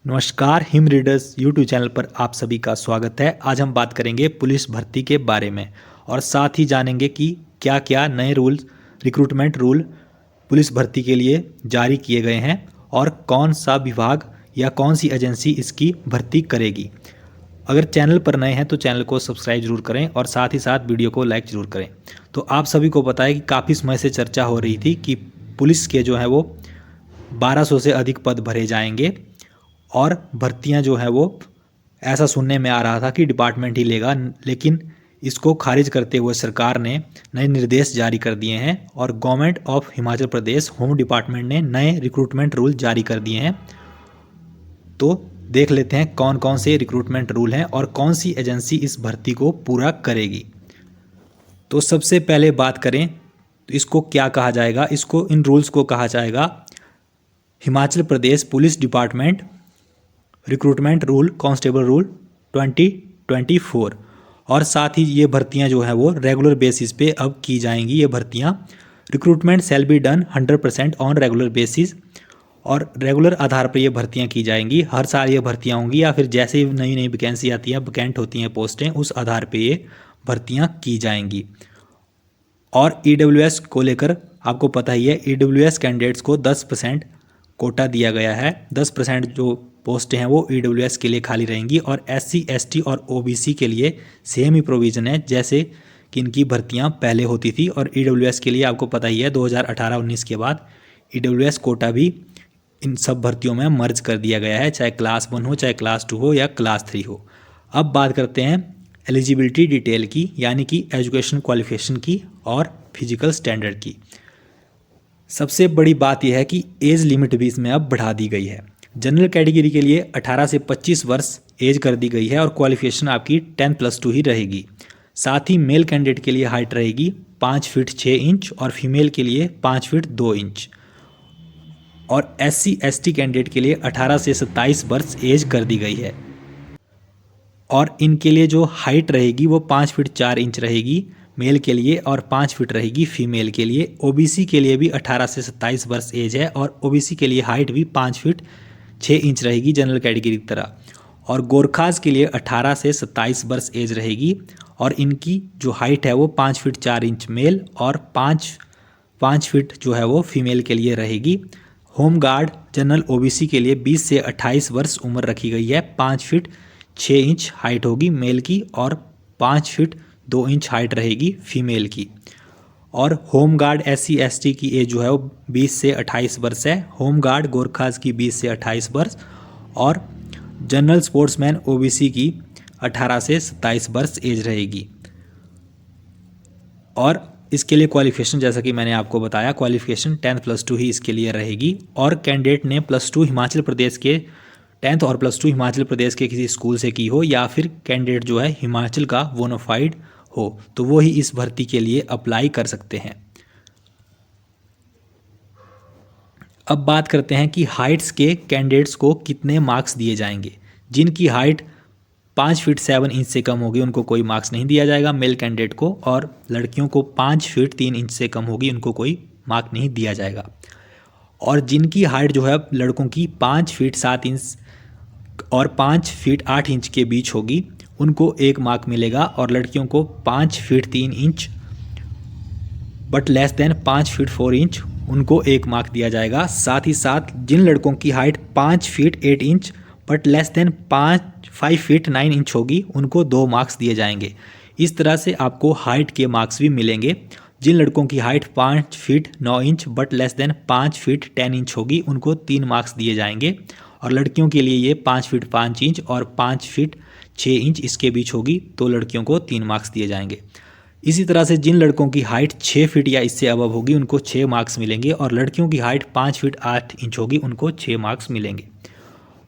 नमस्कार him readers YouTube channel पर आप सभी का स्वागत है। आज हम बात करेंगे पुलिस भर्ती के बारे में और साथ ही जानेंगे कि क्या क्या नए रूल्स रिक्रूटमेंट रूल पुलिस भर्ती के लिए जारी किए गए हैं और कौन सा विभाग या कौन सी एजेंसी इसकी भर्ती करेगी। अगर चैनल पर नए हैं तो चैनल को सब्सक्राइब जरूर करें और साथ ही साथ वीडियो को लाइक ज़रूर करें। तो आप सभी को पता है कि काफ़ी समय से चर्चा हो रही थी कि पुलिस के जो है वो 1200 से अधिक पद भरे जाएंगे और भर्तियां जो है वो ऐसा सुनने में आ रहा था कि डिपार्टमेंट ही लेगा, लेकिन इसको खारिज करते हुए सरकार ने नए निर्देश जारी कर दिए हैं और government of Himachal Pradesh home department ने नए रिक्रूटमेंट रूल जारी कर दिए हैं। तो देख लेते हैं कौन कौन से रिक्रूटमेंट रूल हैं और कौन सी एजेंसी इस भर्ती को पूरा करेगी। तो सबसे पहले बात करें तो इसको क्या कहा जाएगा। इन रूल्स को कहा जाएगा Himachal Pradesh police department recruitment rule constable rule 2024। और साथ ही ये भर्तियां जो है वो रेगुलर बेसिस पे अब की जाएंगी। ये भर्तियां recruitment shall be done 100% on regular basis और रेगुलर आधार पर ये भर्तियां की जाएंगी। हर साल ये भर्तियां होंगी या फिर जैसे ही नई नई वैकेंसी आती है, वैकेंट होती हैं पोस्टें, उस आधार पर ये भर्तियां की जाएंगी। और ईडब्ल्यूएस को लेकर आपको पता ही है, ईडब्ल्यूएस कैंडिडेट्स को 10% कोटा दिया गया है। 10% जो पोस्टें हैं वो ईडब्ल्यूएस के लिए खाली रहेंगी और एससी एसटी और ओबीसी के लिए सेम ही प्रोविज़न है जैसे कि इनकी भर्तियां पहले होती थी। और ईडब्ल्यूएस के लिए आपको पता ही है 2018-19 के बाद ईडब्ल्यूएस कोटा भी इन सब भर्तियों में मर्ज कर दिया गया है, चाहे क्लास 1 हो, चाहे क्लास 2 हो या क्लास 3 हो। अब बात करते हैं एलिजिबिलिटी डिटेल की, यानी कि एजुकेशन क्वालिफिकेशन की और फिजिकल स्टैंडर्ड की। सबसे बड़ी बात यह है कि एज लिमिट भी इसमें अब बढ़ा दी गई है। जनरल कैटेगरी के लिए 18 से 25 वर्ष एज कर दी गई है और क्वालिफिकेशन आपकी 10+2 ही रहेगी। साथ ही मेल कैंडिडेट के लिए हाइट रहेगी 5 फीट 6 इंच और फीमेल के लिए 5 फीट 2 इंच। और एससी एसटी कैंडिडेट के लिए 18 से 27 वर्ष एज कर दी गई है और इनके लिए जो हाइट रहेगी वो 5 फीट 4 इंच रहेगी मेल के लिए और 5 फीट रहेगी फीमेल के लिए। ओबीसी के लिए भी 18 से 27 वर्ष एज है और ओबीसी के लिए हाइट भी 5 फीट 6 इंच रहेगी जनरल कैटेगरी की तरह। और गोरखाज के लिए 18 से 27 वर्ष एज रहेगी और इनकी जो हाइट है वो 5 फीट 4 इंच मेल और 5 फीट जो है वो फीमेल के लिए रहेगी। होम गार्ड जनरल ओबीसी के लिए 20 से 28 वर्ष उम्र रखी गई है। 5 फीट 6 इंच हाइट होगी मेल की और 5 फीट 2 इंच हाइट रहेगी फीमेल की। और होम गार्ड एससी एसटी की एज जो है वो 20 से 28 वर्ष है। होम गार्ड गोरखाज की 20 से 28 वर्ष और जनरल स्पोर्ट्समैन ओबीसी की 18 से 27 वर्ष एज रहेगी। और इसके लिए क्वालिफिकेशन जैसा कि मैंने आपको बताया, क्वालिफिकेशन 10+2 ही इसके लिए रहेगी। और कैंडिडेट ने +2 हिमाचल प्रदेश के 10th और +2 हिमाचल प्रदेश के किसी स्कूल से की हो या फिर कैंडिडेट जो है हिमाचल का बोनाफाइड हो तो वो ही इस भर्ती के लिए अप्लाई कर सकते हैं। अब बात करते हैं कि हाइट्स के कैंडिडेट्स को कितने मार्क्स दिए जाएंगे। जिनकी हाइट 5 फीट 7 इंच से कम होगी उनको कोई मार्क्स नहीं दिया जाएगा मेल कैंडिडेट को, और लड़कियों को 5 फीट 3 इंच से कम होगी उनको कोई मार्क नहीं दिया जाएगा। और जिनकी हाइट जो है लड़कों की 5 फीट 7 इंच और 5 फीट 8 इंच के बीच होगी उनको 1 मार्क मिलेगा और लड़कियों को 5 feet 3 inch but less than 5 feet 4 inch उनको 1 मार्क दिया जाएगा। साथ ही साथ जिन लड़कों की height 5 feet 8 inch but less than 5 feet 9 inch होगी उनको 2 मार्क्स दिए जाएंगे। इस तरह से आपको हाइट के मार्क्स भी मिलेंगे। जिन लड़कों की height 5 feet 9 inch but less than 5 feet 10 inch होगी उनको 3 मार्क्स दिए जाएंगे और लड़कियों के लिए ये 5 फीट 5 इंच और 5 फीट 6 इंच इसके बीच होगी तो लड़कियों को 3 मार्क्स दिए जाएंगे। इसी तरह से जिन लड़कों की हाइट 6 फीट या इससे अबव होगी उनको 6 मार्क्स मिलेंगे और लड़कियों की हाइट 5 फीट 8 इंच होगी उनको 6 मार्क्स मिलेंगे।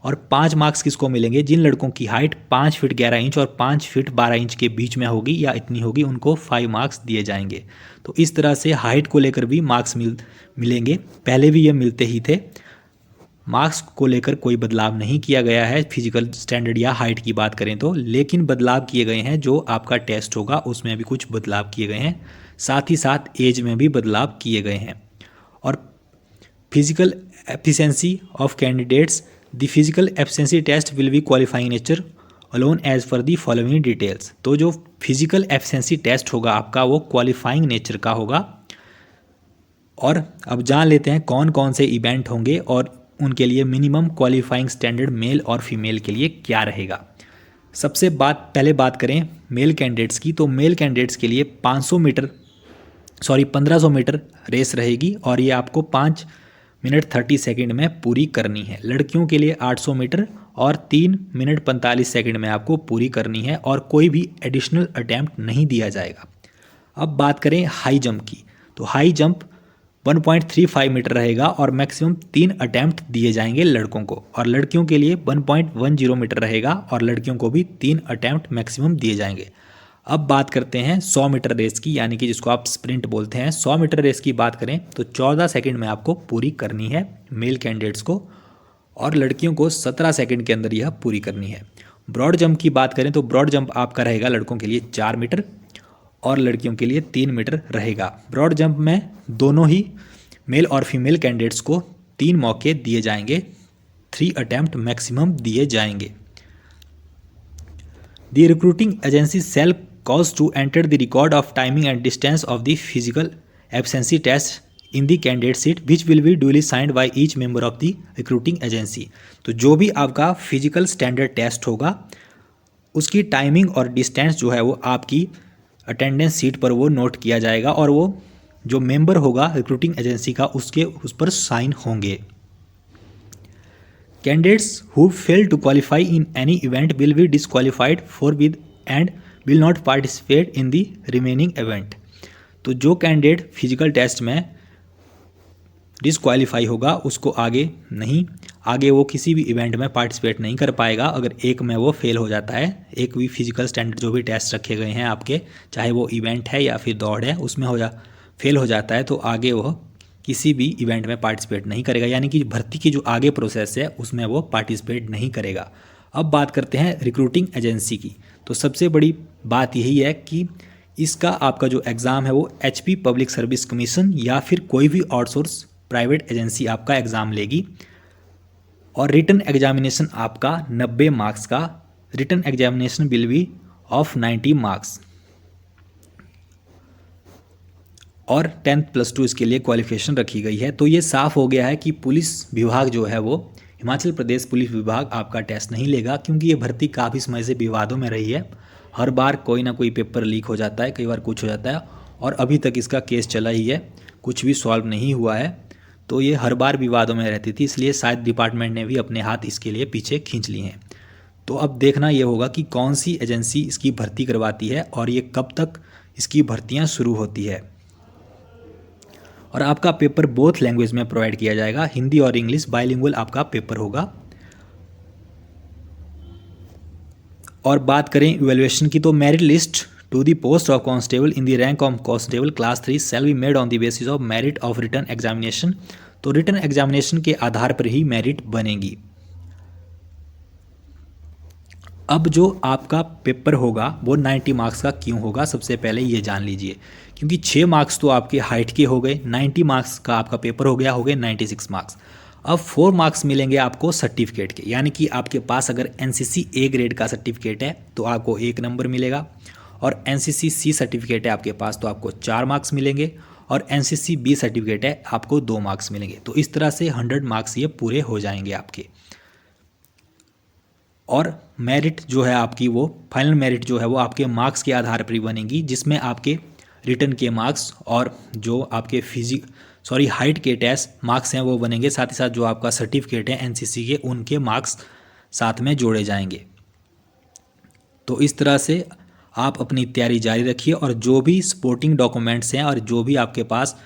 और 5 मार्क्स किसको मिलेंगे? जिन लड़कों की हाइट 5 फीट 11 इंच और 5 फीट 12 इंच के बीच में होगी या इतनी होगी उनको 5 मार्क्स दिए जाएंगे। तो इस तरह से हाइट को लेकर भी मार्क्स मिलेंगे। पहले भी ये मिलते ही थे। मार्क्स को लेकर कोई बदलाव नहीं किया गया है फिजिकल स्टैंडर्ड या हाइट की बात करें तो, लेकिन बदलाव किए गए हैं जो आपका टेस्ट होगा उसमें भी कुछ बदलाव किए गए हैं। साथ ही साथ एज में भी बदलाव किए गए हैं। और physical efficiency of candidates the physical efficiency test will be qualifying nature alone as per the following details. तो जो फिजिकल एफिशिएंसी टेस्ट होगा आपका वो क्वालिफाइंग नेचर का होगा। और अब जान लेते हैं कौन कौन से इवेंट होंगे और उनके लिए मिनिमम क्वालिफाइंग स्टैंडर्ड मेल और फीमेल के लिए क्या रहेगा। सबसे पहले बात करें मेल कैंडिडेट्स की, तो मेल कैंडिडेट्स के लिए 1500 मीटर रेस रहेगी और ये आपको 5 मिनट 30 सेकंड में पूरी करनी है। लड़कियों के लिए 800 मीटर और 3 मिनट 45 सेकंड में आपको पूरी करनी है और कोई भी एडिशनल अटैम्प्ट नहीं दिया जाएगा। अब बात करें हाई जंप की, तो हाई जंप 1.35 मीटर रहेगा और मैक्सिमम 3 अटैम्प्ट दिए जाएंगे लड़कों को, और लड़कियों के लिए 1.10 मीटर रहेगा और लड़कियों को भी 3 अटैम्प्ट मैक्सिमम दिए जाएंगे। अब बात करते हैं 100 मीटर रेस की, यानी कि जिसको आप स्प्रिंट बोलते हैं। 100 मीटर रेस की बात करें तो 14 सेकंड में आपको पूरी करनी है मेल कैंडिडेट्स को, और लड़कियों को 17 सेकंड के अंदर यह पूरी करनी है। ब्रॉड जंप की बात करें तो ब्रॉड जंप आपका रहेगा लड़कों के लिए 4 मीटर और लड़कियों के लिए 3 मीटर रहेगा। ब्रॉड जंप में दोनों ही मेल और फीमेल कैंडिडेट्स को 3 मौके दिए जाएंगे, 3 अटैम्प्ट मैक्सिमम दिए जाएंगे। The recruiting agency shall cause to enter the record of timing and distance of the physical efficiency test in the candidate sheet which will be duly signed by each member of the recruiting agency. तो जो भी आपका physical standard test होगा उसकी timing और distance जो है वो आपकी अटेंडेंस सीट पर वो नोट किया जाएगा और वो जो मेंबर होगा रिक्रूटिंग एजेंसी का उस पर साइन होंगे। Candidates who fail to qualify in any event will be disqualified forthwith and will not participate in the remaining event. तो जो कैंडिडेट फिजिकल टेस्ट में डिसक्वालीफाई होगा उसको आगे वो किसी भी इवेंट में पार्टिसिपेट नहीं कर पाएगा। अगर एक में वो फेल हो जाता है, एक भी फिजिकल स्टैंडर्ड जो भी टेस्ट रखे गए हैं आपके, चाहे वो इवेंट है या फिर दौड़ है, उसमें फेल हो जाता है तो आगे वो किसी भी इवेंट में पार्टिसिपेट नहीं करेगा, यानी कि भर्ती की जो आगे प्रोसेस है उसमें वो पार्टिसिपेट नहीं करेगा। अब बात करते हैं रिक्रूटिंग एजेंसी की। तो सबसे बड़ी बात यही है कि इसका आपका जो एग्ज़ाम है वो HP पब्लिक सर्विस कमीशन या फिर कोई भी आउटसोर्स प्राइवेट एजेंसी आपका एग्ज़ाम लेगी, और रिटन एग्जामिनेशन आपका 90 मार्क्स का written examination will be of 90 marks, और 10+2 इसके लिए क्वालिफिकेशन रखी गई है। तो ये साफ हो गया है कि पुलिस विभाग जो है वो हिमाचल प्रदेश पुलिस विभाग आपका टेस्ट नहीं लेगा, क्योंकि ये भर्ती काफ़ी समय से विवादों में रही है। हर बार कोई ना कोई पेपर लीक हो जाता है, कई बार कुछ हो जाता है, और अभी तक इसका केस चला ही है, कुछ भी सॉल्व नहीं हुआ है। तो ये हर बार विवादों में रहती थी, इसलिए शायद डिपार्टमेंट ने भी अपने हाथ इसके लिए पीछे खींच लिए हैं। तो अब देखना ये होगा कि कौन सी एजेंसी इसकी भर्ती करवाती है और ये कब तक इसकी भर्तियां शुरू होती है। और आपका पेपर बोथ लैंग्वेज में प्रोवाइड किया जाएगा, हिंदी और इंग्लिश बाइलिंगुअल आपका पेपर होगा। और बात करें इवैल्यूएशन की, तो merit list to the post of constable in the rank of constable class 3 shall be made on the basis of merit of written examination. तो रिटन एग्जामिनेशन के आधार पर ही मेरिट बनेगी। अब जो आपका पेपर होगा वो 90 मार्क्स का क्यों होगा, सबसे पहले ये जान लीजिए। क्योंकि 6 मार्क्स तो आपके हाइट के हो गए, 90 मार्क्स का आपका पेपर हो गया, हो गए 96 मार्क्स। अब 4 मार्क्स मिलेंगे आपको सर्टिफिकेट के, यानी कि आपके पास अगर NCC A ग्रेड का सर्टिफिकेट है तो आपको 1 नंबर मिलेगा, और NCC C सर्टिफिकेट है आपके पास तो आपको 4 मार्क्स मिलेंगे, और NCC B सर्टिफिकेट है आपको 2 मार्क्स मिलेंगे। तो इस तरह से 100 मार्क्स ये पूरे हो जाएंगे आपके। और मेरिट जो है आपकी, वो फाइनल मेरिट जो है वो आपके मार्क्स के आधार पर ही बनेगी, जिसमें आपके रिटन के मार्क्स और जो आपके हाइट के टेस्ट मार्क्स हैं वो बनेंगे, साथ ही साथ जो आपका सर्टिफिकेट है NCC के उनके मार्क्स साथ में जोड़े जाएंगे। तो इस तरह से आप अपनी तैयारी जारी रखिए, और जो भी सपोर्टिंग डॉक्यूमेंट्स हैं और जो भी आपके पास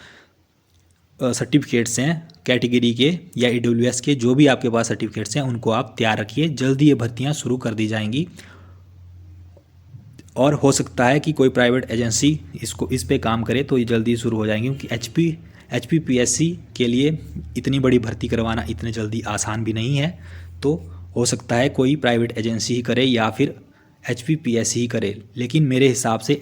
सर्टिफिकेट्स हैं कैटेगरी के या EWS के, जो भी आपके पास सर्टिफिकेट्स हैं उनको आप तैयार रखिए। जल्दी ये भर्तियां शुरू कर दी जाएंगी, और हो सकता है कि कोई प्राइवेट एजेंसी इस पे काम करे तो ये जल्दी शुरू हो जाएंगी, क्योंकि HPPSC के लिए इतनी बड़ी भर्ती करवाना इतने जल्दी आसान भी नहीं है। तो हो सकता है कोई प्राइवेट एजेंसी ही करे या फिर HPPSC ही करे, लेकिन मेरे हिसाब से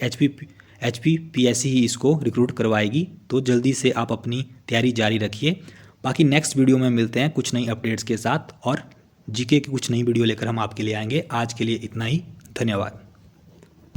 HPPSC ही इसको रिक्रूट करवाएगी। तो जल्दी से आप अपनी तैयारी जारी रखिए। बाकी नेक्स्ट वीडियो में मिलते हैं कुछ नई अपडेट्स के साथ, और जीके की कुछ नई वीडियो लेकर हम आपके लिए आएंगे। आज के लिए इतना ही, धन्यवाद।